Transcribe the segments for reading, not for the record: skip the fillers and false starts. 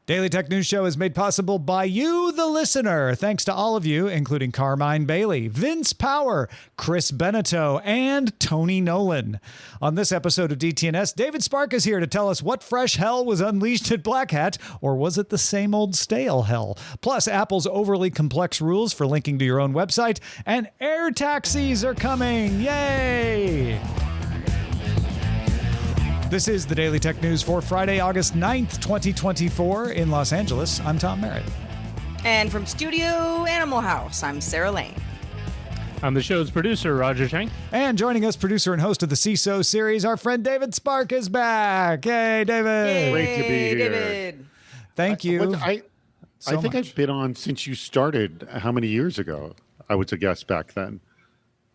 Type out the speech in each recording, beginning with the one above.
Daily Tech News Show is made possible by you, the listener. Thanks to all of you, including Carmine Bailey, Vince Power, Chris Beneteau, and Tony Nolan. On this episode of DTNS, David Spark is here to tell us what fresh hell was unleashed at Black Hat, or was it the same old stale hell? Plus, Apple's overly complex rules for linking to your own website, and air taxis are coming. Yay! This is the Daily Tech News for Friday, August 9th, 2024 in Los Angeles. I'm Tom Merritt. And from Studio Animal House, I'm Sarah Lane. I'm the show's producer, Roger Chang. And joining us, producer and host of the CISO series, our friend David Spark is back. Hey, David. Yay, Great to be here. David. Thank you. I think I've been on since you started. How many years ago? I was a guest back then.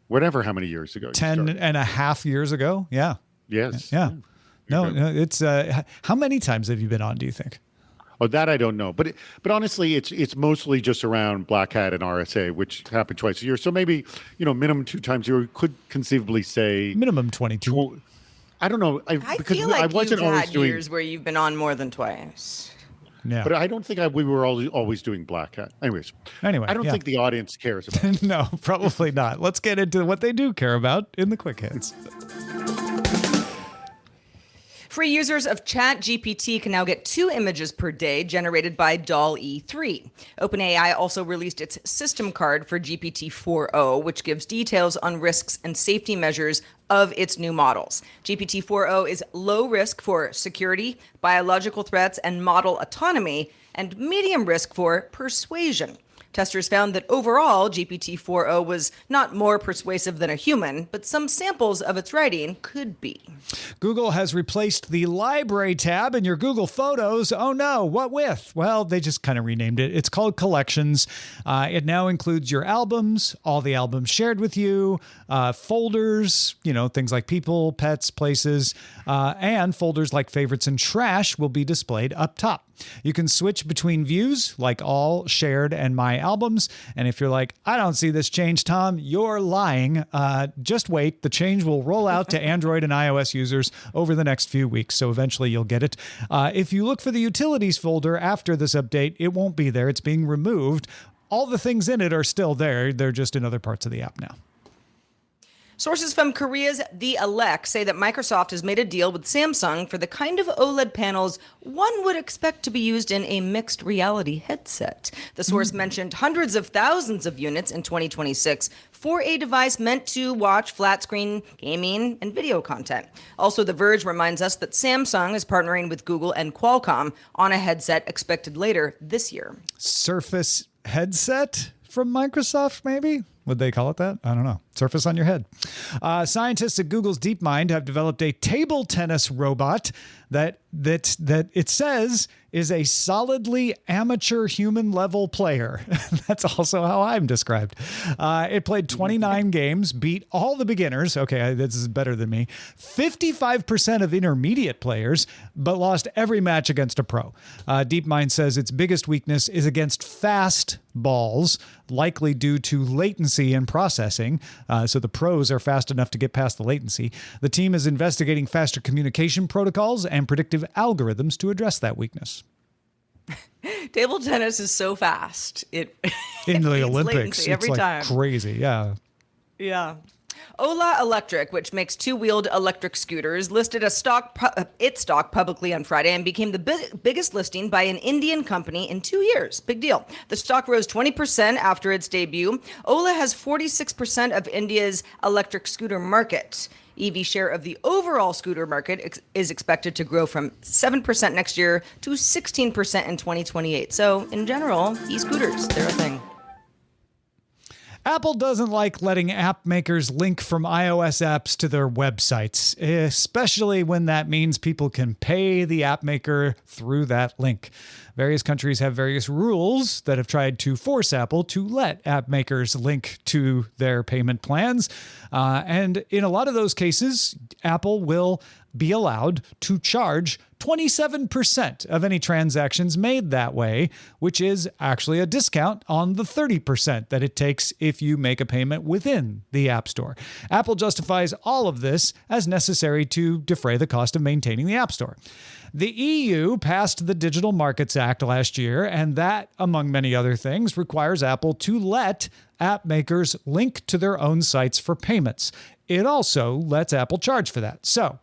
Whatever, how many years ago? 10 and a half years ago. Yeah. Yes. Yeah. No, it's how many times have you been on, do you think? Oh, that I don't know. But honestly, it's mostly just around Black Hat and RSA, which happen twice a year. So maybe, minimum 2 times a year. Could conceivably say minimum 22. I don't know. I feel like you've had years where you've been on more than twice. Yeah. But I don't think we were always doing Black Hat. Anyway, I don't think the audience cares about it. No, probably not. Let's get into what they do care about in the quick hits. Free users of ChatGPT can now get 2 images per day generated by DALL-E 3. OpenAI also released its system card for GPT-4o, which gives details on risks and safety measures of its new models. GPT-4o is low risk for security, biological threats, and model autonomy, and medium risk for persuasion. Testers found that overall, GPT-4o was not more persuasive than a human, but some samples of its writing could be. Google has replaced the Library tab in your Google Photos. Oh no, what with? Well, they just kind of renamed it. It's called Collections. It now includes your albums, all the albums shared with you, folders, things like people, pets, places, and folders like favorites and trash will be displayed up top. You can switch between views like all, shared, and my albums. And if you're like, I don't see this change, Tom, you're lying. Just wait. The change will roll out to Android and iOS users over the next few weeks. So eventually you'll get it. If you look for the utilities folder after this update, it won't be there. It's being removed. All the things in it are still there. They're just in other parts of the app now. Sources from Korea's The Elect say that Microsoft has made a deal with Samsung for the kind of OLED panels one would expect to be used in a mixed reality headset. The source mentioned hundreds of thousands of units in 2026 for a device meant to watch flat screen gaming and video content. Also, The Verge reminds us that Samsung is partnering with Google and Qualcomm on a headset expected later this year. Surface headset from Microsoft, maybe? Would they call it that? I don't know. Surface on your head. Scientists at Google's DeepMind have developed a table tennis robot that it says is a solidly amateur human level player. That's also how I'm described. It played 29 games, beat all the beginners. Okay, this is better than me. 55% of intermediate players, but lost every match against a pro. DeepMind says its biggest weakness is against fast balls, likely due to latency in processing. So the pros are fast enough to get past the latency. The team is investigating faster communication protocols and predictive algorithms to address that weakness. Table tennis is so fast. In the Olympics, it's every like time. Crazy. Yeah. Yeah. Ola Electric, which makes 2-wheeled electric scooters, listed its stock publicly on Friday and became the biggest listing by an Indian company in 2 years. Big deal. The stock rose 20% after its debut. Ola has 46% of India's electric scooter market. EV share of the overall scooter market is expected to grow from 7% next year to 16% in 2028. So, in general, e-scooters, they're a thing. Apple doesn't like letting app makers link from iOS apps to their websites, especially when that means people can pay the app maker through that link. Various countries have various rules that have tried to force Apple to let app makers link to their payment plans. And in a lot of those cases, Apple will be allowed to charge 27% of any transactions made that way, which is actually a discount on the 30% that it takes if you make a payment within the App Store. Apple justifies all of this as necessary to defray the cost of maintaining the App Store. The EU passed the Digital Markets Act last year, and that, among many other things, requires Apple to let app makers link to their own sites for payments. It also lets Apple charge for that. So,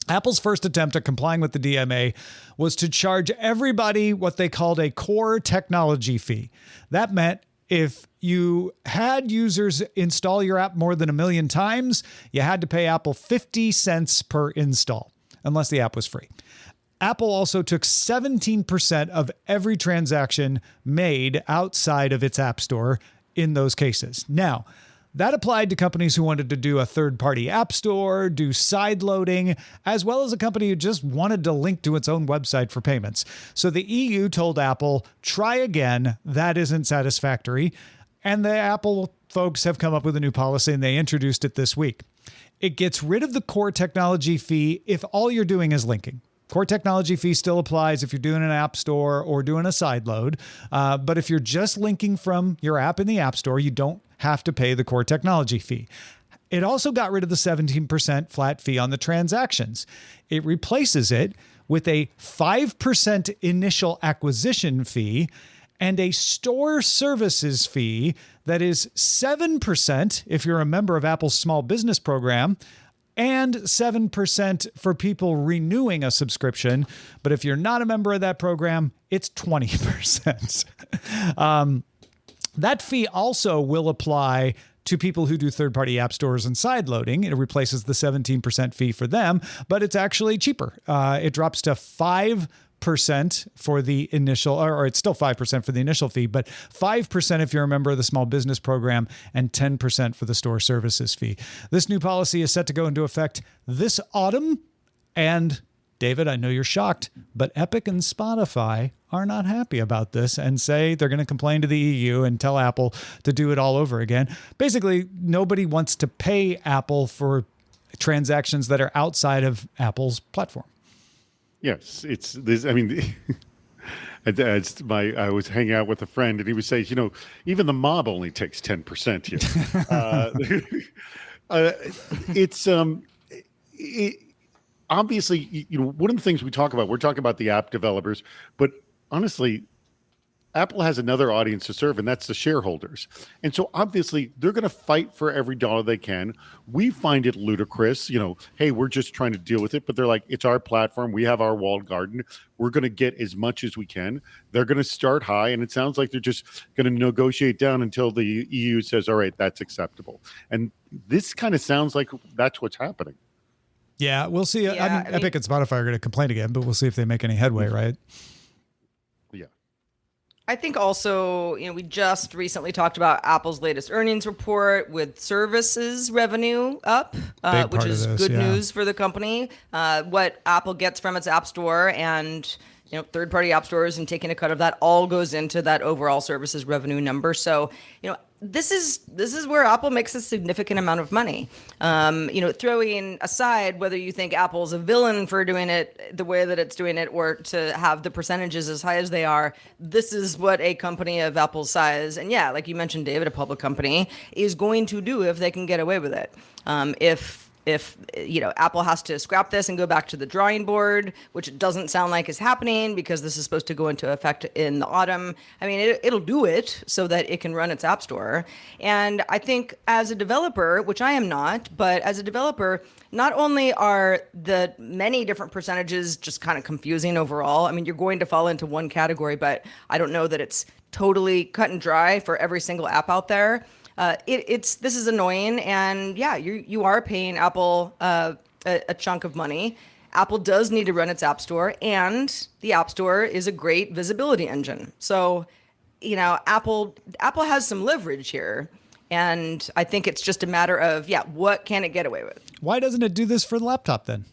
Apple's first attempt at complying with the DMA was to charge everybody what they called a core technology fee. That meant if you had users install your app more than 1 million times, you had to pay Apple 50 cents per install, unless the app was free. Apple also took 17% of every transaction made outside of its App Store in those cases. Now, that applied to companies who wanted to do a third-party app store, do side loading, as well as a company who just wanted to link to its own website for payments. So the EU told Apple, try again. That isn't satisfactory. And the Apple folks have come up with a new policy, and they introduced it this week. It gets rid of the core technology fee if all you're doing is linking. Core technology fee still applies if you're doing an app store or doing a side load. But if you're just linking from your app in the app store, you don't have to pay the core technology fee. It also got rid of the 17% flat fee on the transactions. It replaces it with a 5% initial acquisition fee and a store services fee that is 7% if you're a member of Apple's small business program, and 7% for people renewing a subscription. But if you're not a member of that program, it's 20%. That fee also will apply to people who do third-party app stores and sideloading. It replaces the 17% fee for them, but it's actually cheaper. It drops to 5% for the initial, or it's still 5% for the initial fee, but 5% if you're a member of the small business program and 10% for the store services fee. This new policy is set to go into effect this autumn. And David, I know you're shocked, but Epic and Spotify are not happy about this and say they're going to complain to the EU and tell Apple to do it all over again. Basically, nobody wants to pay Apple for transactions that are outside of Apple's platform. Yes, it's this. I mean, I was hanging out with a friend, and he was saying, even the mob only takes 10% here. Obviously, one of the things we're talking about the app developers, but honestly, Apple has another audience to serve, and that's the shareholders. And so obviously they're going to fight for every dollar they can. We find it ludicrous, hey, we're just trying to deal with it, but they're like, it's our platform. We have our walled garden. We're going to get as much as we can. They're going to start high, and it sounds like they're just going to negotiate down until the EU says, all right, that's acceptable. And this kind of sounds like that's what's happening. Yeah, we'll see. I mean, Epic and Spotify are going to complain again, but we'll see if they make any headway, right? Yeah. I think also, we just recently talked about Apple's latest earnings report with services revenue up, which is good news for the company. What Apple gets from its App Store and third-party app stores and taking a cut of that all goes into that overall services revenue number. So, this is where Apple makes a significant amount of money. Throwing aside whether you think Apple's a villain for doing it the way that it's doing it or to have the percentages as high as they are, this is what a company of Apple's size, and yeah, like you mentioned, David, a public company, is going to do if they can get away with it. If Apple has to scrap this and go back to the drawing board, which it doesn't sound like is happening because this is supposed to go into effect in the autumn. I mean, it'll do it so that it can run its app store. And I think as a developer, which I am not, but as a developer, not only are the many different percentages just kind of confusing overall. I mean, you're going to fall into one category, but I don't know that it's totally cut and dry for every single app out there. This is annoying, and yeah, you are paying Apple a chunk of money. Apple does need to run its App Store, and the App Store is a great visibility engine. So, Apple has some leverage here, and I think it's just a matter of what can it get away with? Why doesn't it do this for the laptop then?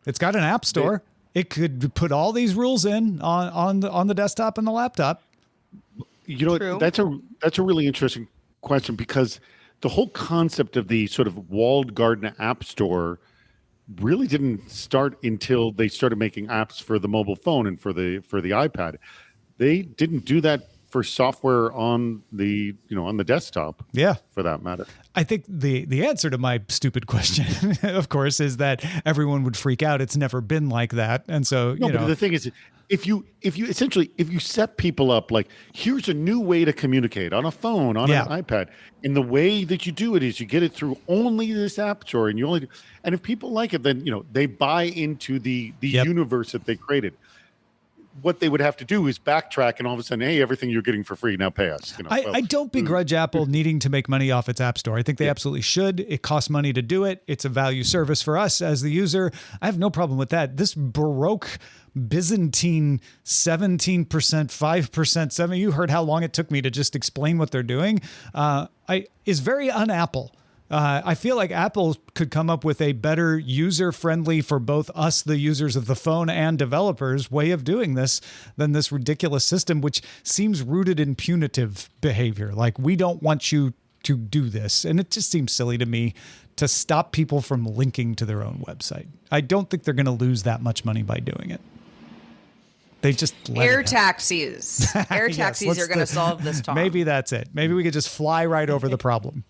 It's got an App Store. It could put all these rules in on the desktop and the laptop. True. That's a really interesting question, because the whole concept of the sort of walled garden app store really didn't start until they started making apps for the mobile phone and for the iPad. They didn't do that for software on the desktop. Yeah. For that matter. I think the answer to my stupid question, of course, is that everyone would freak out. It's never been like that. And so, But the thing is, if you set people up like, here's a new way to communicate on a phone, on an iPad, and the way that you do it is you get it through only this app store, and and if people like it, then they buy into the universe that they created. What they would have to do is backtrack, and all of a sudden, hey, everything you're getting for free, now pay us. I don't begrudge Apple needing to make money off its app store. I think they absolutely should. It costs money to do it. It's a value service for us as the user. I have no problem with that. This Baroque Byzantine 17%, 5%, 7. You heard how long it took me to just explain what they're doing. Is very un-Apple. I feel like Apple could come up with a better user-friendly for both us, the users of the phone, and developers way of doing this than this ridiculous system, which seems rooted in punitive behavior. Like, we don't want you to do this. And it just seems silly to me to stop people from linking to their own website. I don't think they're going to lose that much money by doing it. They just air taxis. Air taxis are going to solve this, Tom. Maybe that's it. Maybe we could just fly right over the problem.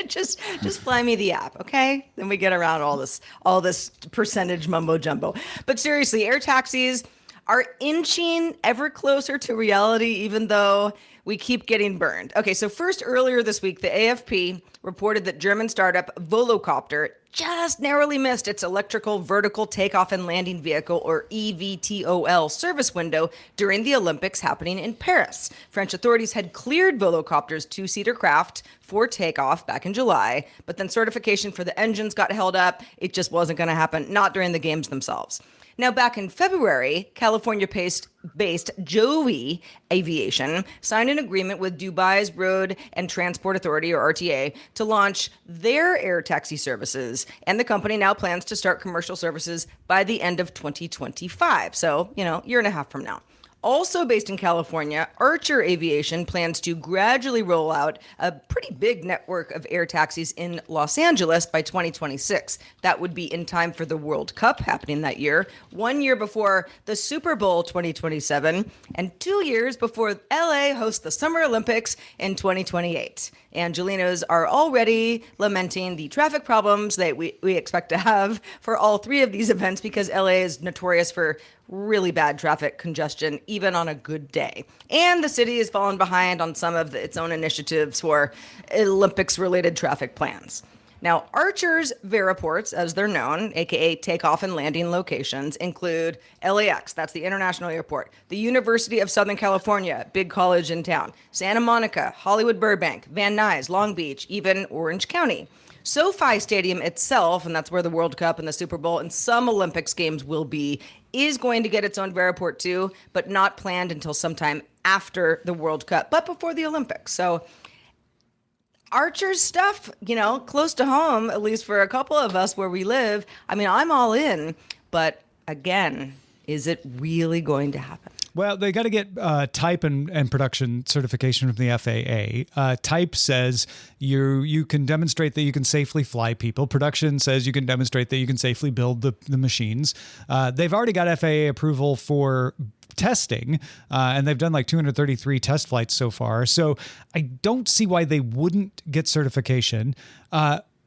Just fly me the app, okay? Then we get around all this percentage mumbo jumbo. But seriously, air taxis are inching ever closer to reality, even though we keep getting burned. Okay, so first, earlier this week, the AFP reported that German startup Volocopter just narrowly missed its electrical vertical takeoff and landing vehicle, or EVTOL, service window during the Olympics happening in Paris. French authorities had cleared Volocopter's two-seater craft for takeoff back in July, but then certification for the engines got held up. It just wasn't going to happen, not during the games themselves. Now, back in February, California-based Joby Aviation signed an agreement with Dubai's Road and Transport Authority, or RTA, to launch their air taxi services. And the company now plans to start commercial services by the end of 2025. So, year and a half from now. Also based in California, Archer Aviation plans to gradually roll out a pretty big network of air taxis in Los Angeles by 2026. That would be in time for the World Cup happening that year, 1 year before the Super Bowl 2027, and 2 years before LA hosts the Summer Olympics in 2028. Angelinos are already lamenting the traffic problems that we expect to have for all three of these events, because LA is notorious for really bad traffic congestion, even on a good day. And the city has fallen behind on some of its own initiatives for Olympics-related traffic plans. Now, Archer's Veriports, as they're known, aka takeoff and landing locations, include LAX, that's the International Airport, the University of Southern California, big college in town, Santa Monica, Hollywood Burbank, Van Nuys, Long Beach, even Orange County. SoFi Stadium itself, and that's where the World Cup and the Super Bowl and some Olympics games will be, is going to get its own Veriport too, but not planned until sometime after the World Cup, but before the Olympics. So Archer's stuff, close to home, at least for a couple of us where we live. I mean, I'm all in, but again, is it really going to happen? Well, they got to get type and production certification from the FAA. Type says you can demonstrate that you can safely fly people. Production says you can demonstrate that you can safely build the machines. They've already got FAA approval for testing, and they've done like 233 test flights so far. So I don't see why they wouldn't get certification.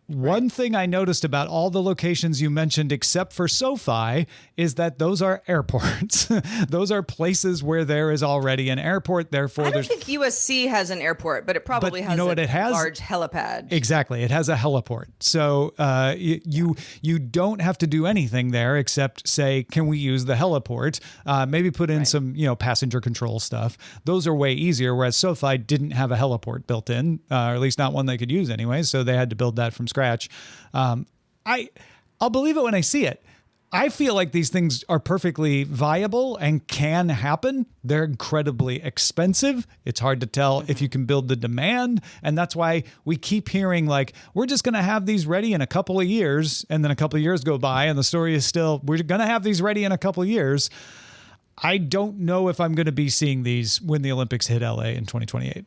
One thing I noticed about all the locations you mentioned, except for SoFi, is that those are airports. Those are places where there is already an airport. Therefore, I don't think USC has an airport, but it probably has a large helipad. Exactly. It has a heliport. So you don't have to do anything there except say, can we use the heliport? Maybe put in some passenger control stuff. Those are way easier, whereas SoFi didn't have a heliport built in, or at least not one they could use anyway. So they had to build that from scratch. I'll believe it when I see it. I feel like these things are perfectly viable and can happen. They're incredibly expensive. It's hard to tell if you can build the demand. And that's why we keep hearing like, we're just going to have these ready in a couple of years. And then a couple of years go by and the story is still, we're going to have these ready in a couple of years. I don't know if I'm going to be seeing these when the Olympics hit LA in 2028.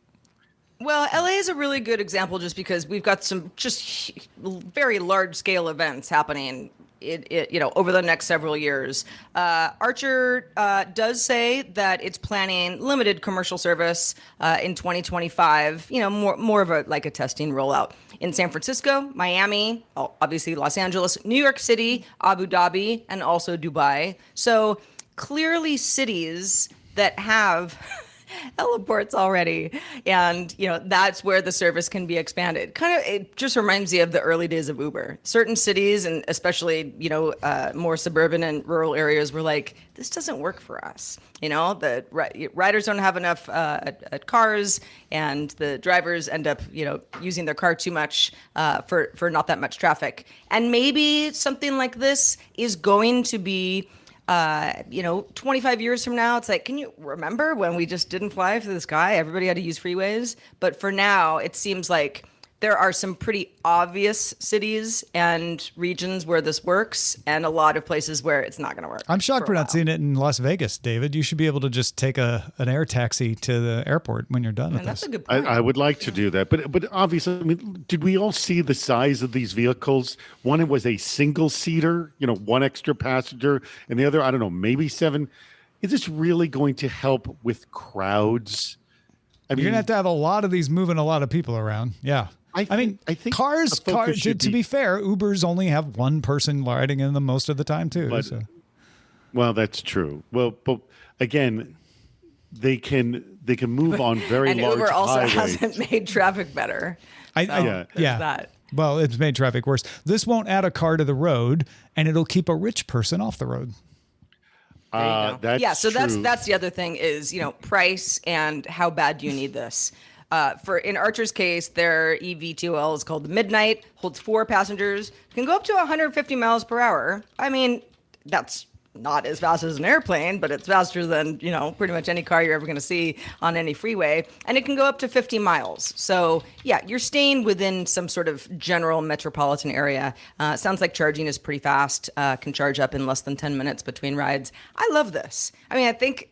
Well, LA is a really good example just because we've got some just very large scale events happening over the next several years. Archer does say that it's planning limited commercial service in 2025. More of a testing rollout in San Francisco, Miami, obviously Los Angeles, New York City, Abu Dhabi, and also Dubai. So clearly, cities that have heliports already, and that's where the service can be expanded. It just reminds me of the early days of Uber. Certain cities, and especially more suburban and rural areas, were like, this doesn't work for us. The riders don't have enough cars, and the drivers end up using their car too much for not that much traffic. And maybe something like this is going to be 25 years from now, it's like, can you remember when we just didn't fly through the sky? Everybody had to use freeways. But for now, it seems like there are some pretty obvious cities and regions where this works, and a lot of places where it's not going to work. I'm shocked we're not seeing it in Las Vegas, David. You should be able to just take an air taxi to the airport when you're done with that's this. a good point. I would like to do that, but obviously, did we all see the size of these vehicles? One, it was a single seater, one extra passenger, and the other, I don't know, maybe 7. Is this really going to help with crowds? You're going to have a lot of these moving a lot of people around. Yeah. I think cars, to be fair, Ubers only have one person riding in them most of the time too. Well, that's true. Well, but again, they can move on very and large Uber also highways. hasn't made traffic better. Yeah. That. Well, it's made traffic worse. This won't add a car to the road, and it'll keep a rich person off the road. So true. that's the other thing is price and how bad do you need this. In Archer's case, their eVTOL is called the Midnight, holds 4 passengers, can go up to 150 miles per hour. I mean, that's not as fast as an airplane, but it's faster than, pretty much any car you're ever going to see on any freeway. And it can go up to 50 miles. So, yeah, you're staying within some sort of general metropolitan area. Sounds like charging is pretty fast, can charge up in less than 10 minutes between rides. I love this. I mean, I think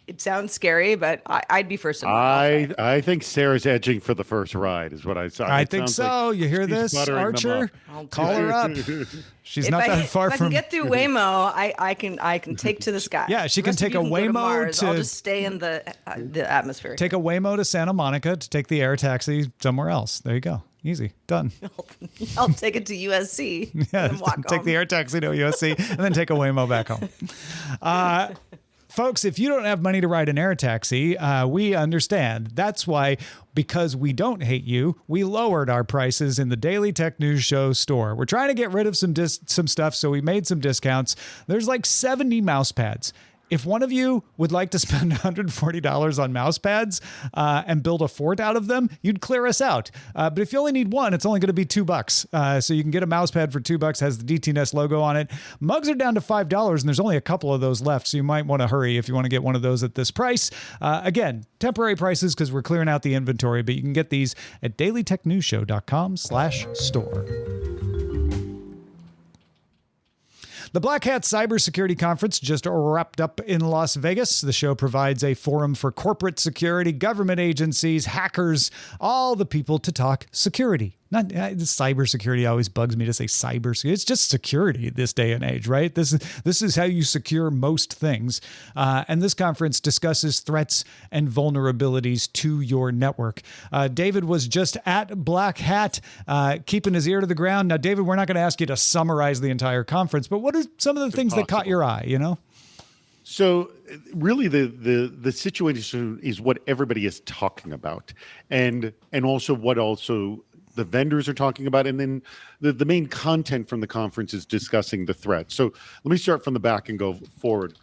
it sounds scary, but I'd be first in line. I think Sarah's edging for the first ride, is what I saw. I think so. Like you hear this, Archer? Call her up. She's not that far if from. I can get through Waymo, I can take to the sky. Yeah, she can take a Waymo to. I'll just stay in the atmosphere. Take a Waymo to Santa Monica to take the air taxi somewhere else. There you go. Easy. Done. I'll take it to USC. Yeah, and walk take home. the air taxi to USC and then take a Waymo back home. Folks, if you don't have money to ride an air taxi, we understand. That's why, because we don't hate you, we lowered our prices in the Daily Tech News Show store. We're trying to get rid of some stuff, so we made some discounts. There's like 70 mouse pads. If one of you would like to spend $140 on mouse pads and build a fort out of them, you'd clear us out. But if you only need one, it's only going to be $2. So you can get a mouse pad for $2, has the DTNS logo on it. Mugs are down to $5, and there's only a couple of those left, so you might want to hurry if you want to get one of those at this price. Again, temporary prices because we're clearing out the inventory, but you can get these at dailytechnewsshow.com/store. The Black Hat Cybersecurity Conference just wrapped up in Las Vegas. The show provides a forum for corporate security, government agencies, hackers, all the people to talk security. Not cybersecurity always bugs me to say cybersecurity. It's just security this day and age, right? This is how you secure most things. And this conference discusses threats and vulnerabilities to your network. David was just at Black Hat, keeping his ear to the ground. Now, David, we're not going to ask you to summarize the entire conference, but what are some of the things that caught your eye, So really the situation is what everybody is talking about, and also what the vendors are talking about, and then the main content from the conference is discussing the threats. So let me start from the back and go forward.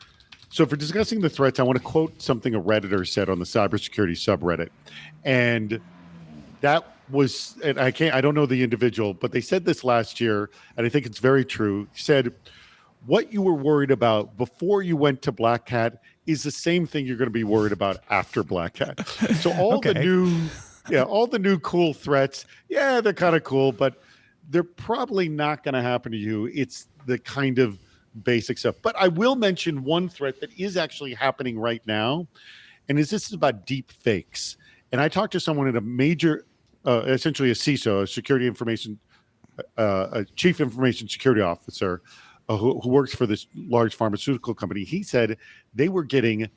So for discussing the threats, I want to quote something a Redditor said on the cybersecurity subreddit, and that was, and I don't know the individual, but they said this last year, and I think it's very true. He said, what you were worried about before you went to Black Hat is the same thing you're going to be worried about after Black Hat. So all the new cool threats, they're kind of cool, but they're probably not going to happen to you. It's the kind of basic stuff. But I will mention one threat that is actually happening right now, and this is about deep fakes. And I talked to someone at a major, essentially a CISO, a security information, a chief information security officer, who works for this large pharmaceutical company, he said they were getting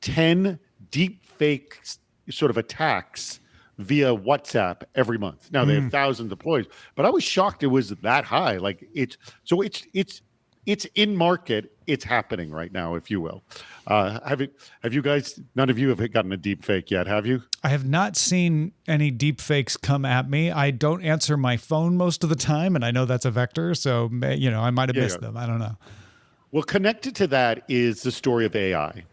10 deep fake sort of attacks via WhatsApp every month. Now they have thousands of employees, but I was shocked it was that high. Like it's in market. It's happening right now, if you will. Have you guys? None of you have gotten a deep fake yet, have you? I have not seen any deep fakes come at me. I don't answer my phone most of the time, and I know that's a vector, so I might have missed them. I don't know. Well, connected to that is the story of AI,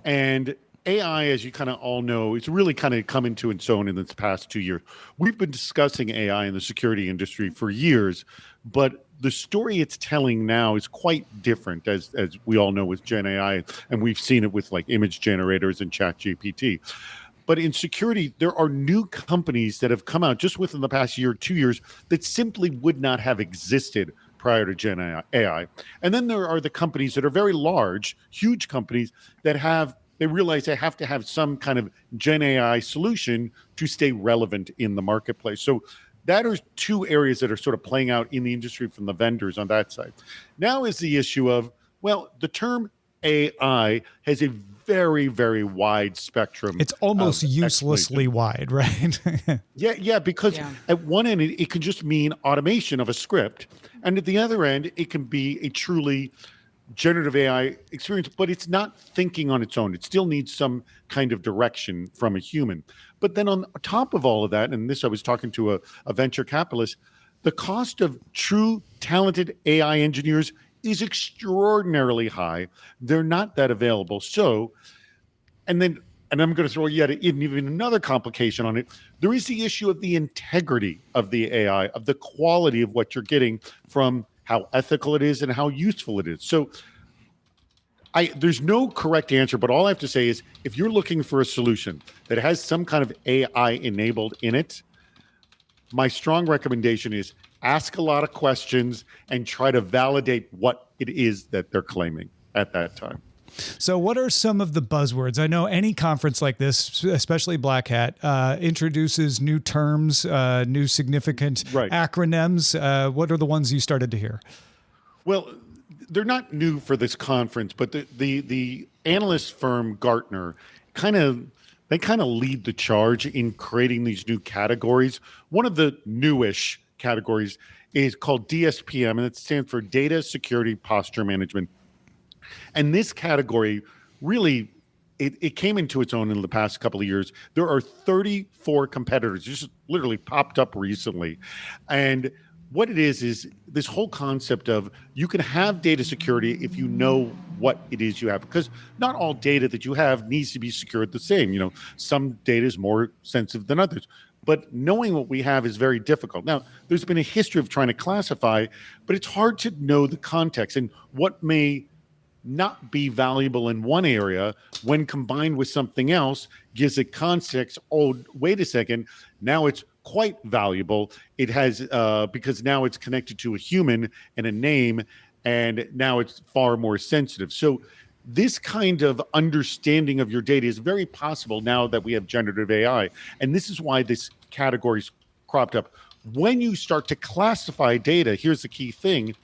and AI, as you kind of all know, it's really kind of come into its own in this past 2 years. We've been discussing AI in the security industry for years, but the story it's telling now is quite different, as we all know with Gen AI, and we've seen it with like image generators and Chat GPT. But in security, there are new companies that have come out just within the past year, 2 years, that simply would not have existed prior to Gen AI. And then there are the companies that are very large, huge companies that they realize they have to have some kind of Gen AI solution to stay relevant in the marketplace. So that are two areas that are sort of playing out in the industry from the vendors on that side. Now is the issue of, well, the term AI has a very, very wide spectrum. It's almost uselessly wide, right? Yeah, because at one end, it can just mean automation of a script. And at the other end, it can be a truly generative AI experience, but it's not thinking on its own. It still needs some kind of direction from a human. But then on top of all of that, and this I was talking to a venture capitalist, the cost of true talented AI engineers is extraordinarily high. They're not that available. So, and I'm going to throw yet even another complication on it. There is the issue of the integrity of the AI, of the quality of what you're getting from how ethical it is and how useful it is. So there's no correct answer, but all I have to say is if you're looking for a solution that has some kind of AI enabled in it, my strong recommendation is ask a lot of questions and try to validate what it is that they're claiming at that time. So what are some of the buzzwords? I know any conference like this, especially Black Hat, introduces new terms, new significant acronyms. What are the ones you started to hear? Well, they're not new for this conference, but the analyst firm Gartner kind of lead the charge in creating these new categories. One of the newish categories is called DSPM, and it stands for Data Security Posture Management. And this category really, it came into its own in the past couple of years. There are 34 competitors, just literally popped up recently. And what it is this whole concept of you can have data security if you know what it is you have, because not all data that you have needs to be secured the same. Some data is more sensitive than others. But knowing what we have is very difficult. Now, there's been a history of trying to classify, but it's hard to know the context and what may not be valuable in one area when combined with something else gives it context. Oh, wait a second. Now it's quite valuable. It has, because now it's connected to a human and a name, and now it's far more sensitive. So this kind of understanding of your data is very possible now that we have generative AI. And this is why this category's cropped up. When you start to classify data, here's the key thing.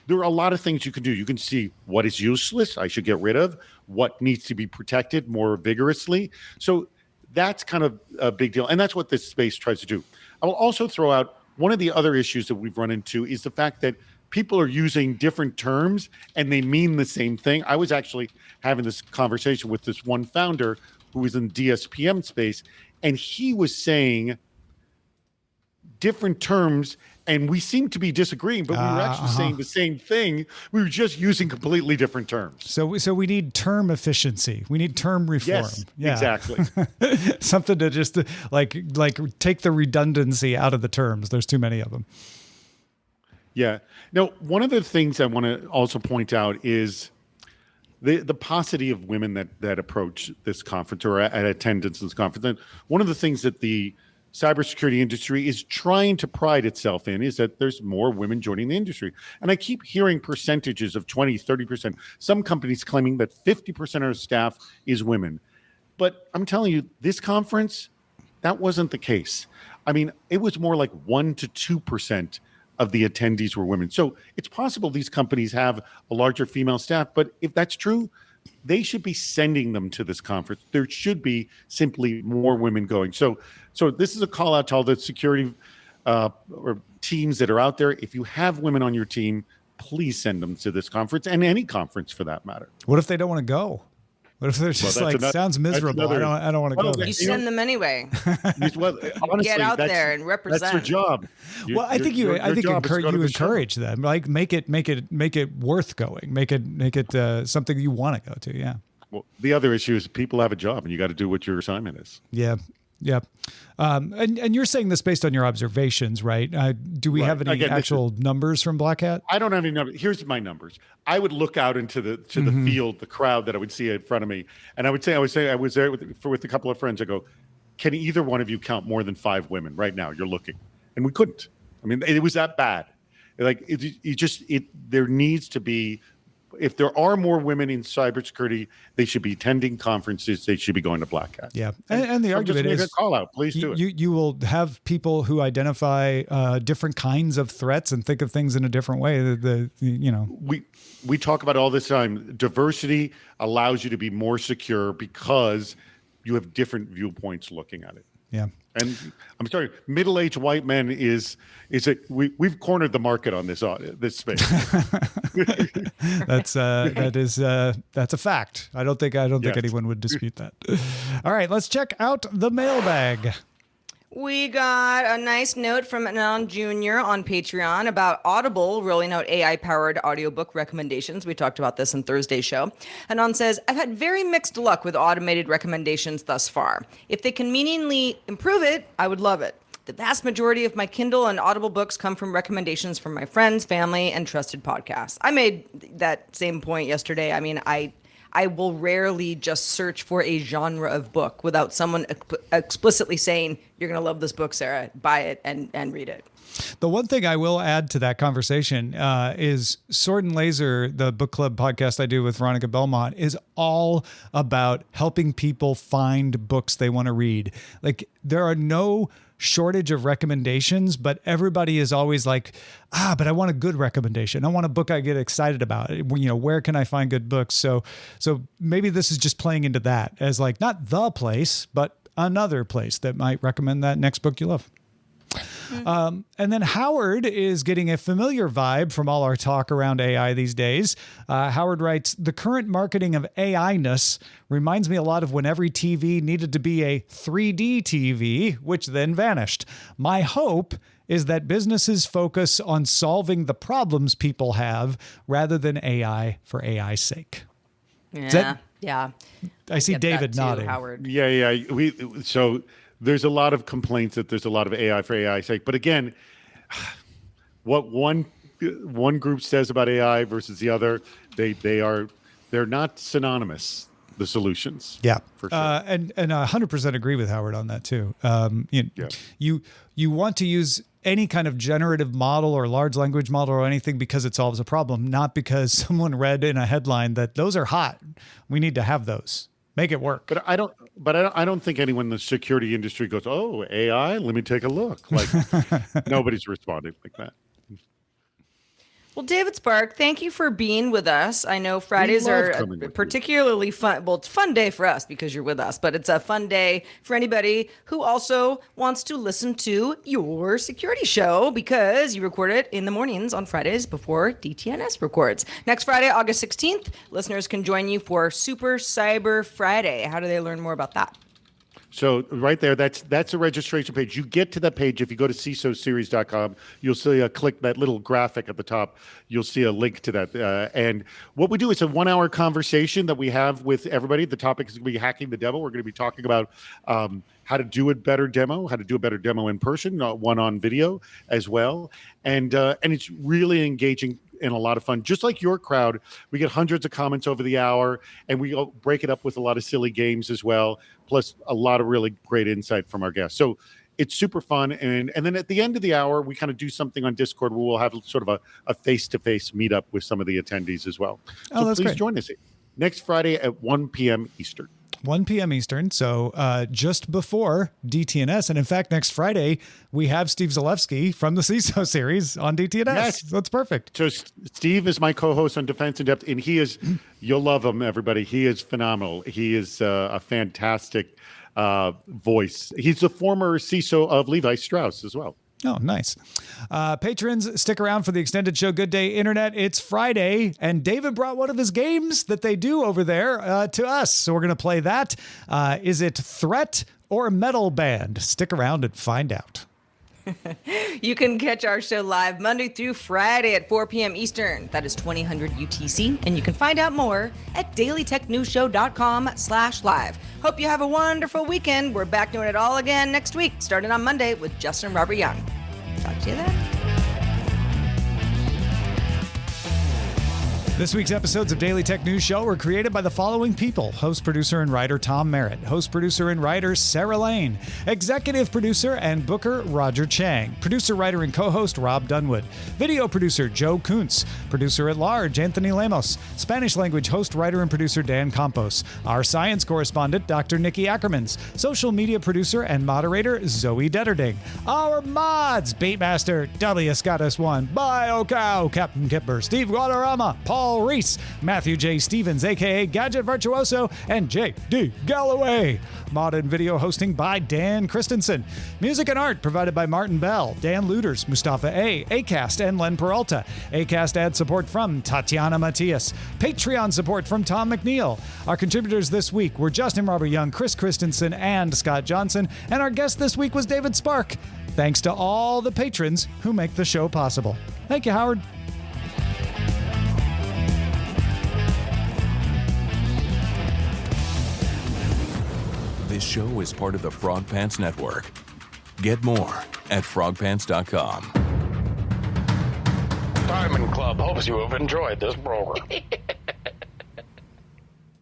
There are a lot of things you can do. You can see what is useless, I should get rid of, what needs to be protected more vigorously. So that's kind of a big deal. And that's what this space tries to do. I will also throw out one of the other issues that we've run into is the fact that people are using different terms and they mean the same thing. I was actually having this conversation with this one founder who was in DSPM space, and he was saying different terms, and we seemed to be disagreeing, but we were actually saying the same thing. We were just using completely different terms. So we need term efficiency. We need term reform. Yes, exactly. Something to just like take the redundancy out of the terms. There's too many of them. Yeah. Now, one of the things I want to also point out is the paucity of women that approach this conference or at attendance in this conference. And one of the things that the cybersecurity industry is trying to pride itself in is that there's more women joining the industry. And I keep hearing percentages of 20, 30%. Some companies claiming that 50% of staff is women. But I'm telling you, this conference, that wasn't the case. I mean, it was more like 1% to 2% of the attendees were women. So it's possible these companies have a larger female staff, but if that's true, they should be sending them to this conference. There should be simply more women going. So this is a call out to all the security or teams that are out there. If you have women on your team, please send them to this conference and any conference for that matter. What if they don't want to go? What if they're just sounds miserable? I don't want to go there. You send them anyway. Well, honestly, get out there and represent. That's your job. I think you encourage them. Like make it worth going. Make it something you want to go to. Yeah. Well, the other issue is people have a job and you got to do what your assignment is. Yeah. Yeah. And you're saying this based on your observations, right? Do we have any actual numbers from Black Hat? I don't have any numbers. Here's my numbers. I would look out into the field, the crowd that I would see in front of me. And I was there with a couple of friends. I go, can either one of you count more than 5 women right now? You're looking. And we couldn't. I mean, it was that bad. Like there needs to be, if there are more women in cybersecurity, they should be attending conferences. They should be going to Black Hat. Yeah, and the argument is, a call out. Please do it. You will have people who identify different kinds of threats and think of things in a different way. We talk about all this time. Diversity allows you to be more secure because you have different viewpoints looking at it. Yeah. And I'm sorry, middle-aged white men we've cornered the market on this space. That's a fact. I don't think anyone would dispute that. All right, let's check out the mailbag. We got a nice note from Anon Jr. on Patreon about Audible rolling out AI-powered audiobook recommendations. We talked about this in Thursday's show. Anon says, I've had very mixed luck with automated recommendations thus far. If they can meaningfully improve it, I would love it. The vast majority of my Kindle and Audible books come from recommendations from my friends, family, and trusted podcasts. I made that same point yesterday. I mean, I will rarely just search for a genre of book without someone explicitly saying, you're going to love this book, Sarah, buy it and read it. The one thing I will add to that conversation is Sword and Laser, the book club podcast I do with Veronica Belmont, is all about helping people find books they want to read. Like, there are no shortage of recommendations, but everybody is always like, but I want a good recommendation. I want a book I get excited about. Where can I find good books? So maybe this is just playing into that as like not the place, but another place that might recommend that next book you love. And then Howard is getting a familiar vibe from all our talk around AI these days. Howard writes, the current marketing of AI-ness reminds me a lot of when every TV needed to be a 3D TV, which then vanished. My hope is that businesses focus on solving the problems people have rather than AI for AI's sake. Yeah. I see David nodding. Howard. Yeah. So there's a lot of complaints that there's a lot of AI for AI's sake. But again, what one group says about AI versus the other, they're not synonymous, the solutions. Yeah. For sure. And 100% agree with Howard on that too. You want to use any kind of generative model or large language model or anything because it solves a problem, not because someone read in a headline that those are hot. We need to have those. Make it work. But I don't think anyone in the security industry goes, "Oh, AI, let me take a look." Like nobody's responding like that. Well, David Spark, thank you for being with us. I know Fridays are particularly fun. Well, it's a fun day for us because you're with us, but it's a fun day for anybody who also wants to listen to your security show because you record it in the mornings on Fridays before DTNS records. Next Friday, August 16th, listeners can join you for Super Cyber Friday. How do they learn more about that? So right there, that's a registration page. You get to that page. If you go to CISOseries.com, you'll see click that little graphic at the top. You'll see a link to that. And what we do is a 1-hour conversation that we have with everybody. The topic is going to be hacking the demo. We're going to be talking about how to do a better demo in person, one on video as well. And it's really engaging and a lot of fun. Just like your crowd, we get hundreds of comments over the hour, and we break it up with a lot of silly games as well, plus a lot of really great insight from our guests. So it's super fun. And then at the end of the hour, we kind of do something on Discord where we'll have sort of a face-to-face meetup with some of the attendees as well. So that's please great. Join us next Friday at 1 p.m. Eastern. 1 p.m. Eastern, so just before DTNS. And in fact, next Friday, we have Steve Zalewski from the CISO series on DTNS. Yes. That's perfect. So Steve is my co-host on Defense in Depth, and he is, you'll love him, everybody. He is phenomenal. He is a fantastic voice. He's the former CISO of Levi Strauss as well. Oh, nice. Patrons, stick around for the extended show Good Day Internet. It's Friday, and David brought one of his games that they do over there to us. So we're going to play that. Is it Threat or Metal Band? Stick around and find out. You can catch our show live Monday through Friday at 4 p.m. Eastern. That is 2000 UTC. And you can find out more at dailytechnewsshow.com/live. Hope you have a wonderful weekend. We're back doing it all again next week, starting on Monday with Justin Robert Young. Talk to you then. This week's episodes of Daily Tech News Show were created by the following people. Host, producer, and writer Tom Merritt. Host, producer, and writer Sarah Lane. Executive producer and booker Roger Chang. Producer, writer, and co-host Rob Dunwood. Video producer Joe Kuntz. Producer at large Anthony Lemos. Spanish language host, writer, and producer Dan Campos. Our science correspondent Dr. Nikki Ackermans. Social media producer and moderator Zoe Detterding. Our mods Beatmaster W. Scott S1. BioCow Captain Kipper. Steve Guadarrama. Paul Reese, Matthew J. Stevens, a.k.a. Gadget Virtuoso, and J.D. Galloway. Mod and video hosting by Dan Christensen. Music and art provided by Martin Bell, Dan Luders, Mustafa A., Acast, and Len Peralta. Acast ad support from Tatiana Matias. Patreon support from Tom McNeil. Our contributors this week were Justin Robert Young, Chris Christensen, and Scott Johnson. And our guest this week was David Spark. Thanks to all the patrons who make the show possible. Thank you, Howard. This show is part of the Frog Pants Network. Get more at frogpants.com. Diamond Club hopes you have enjoyed this program.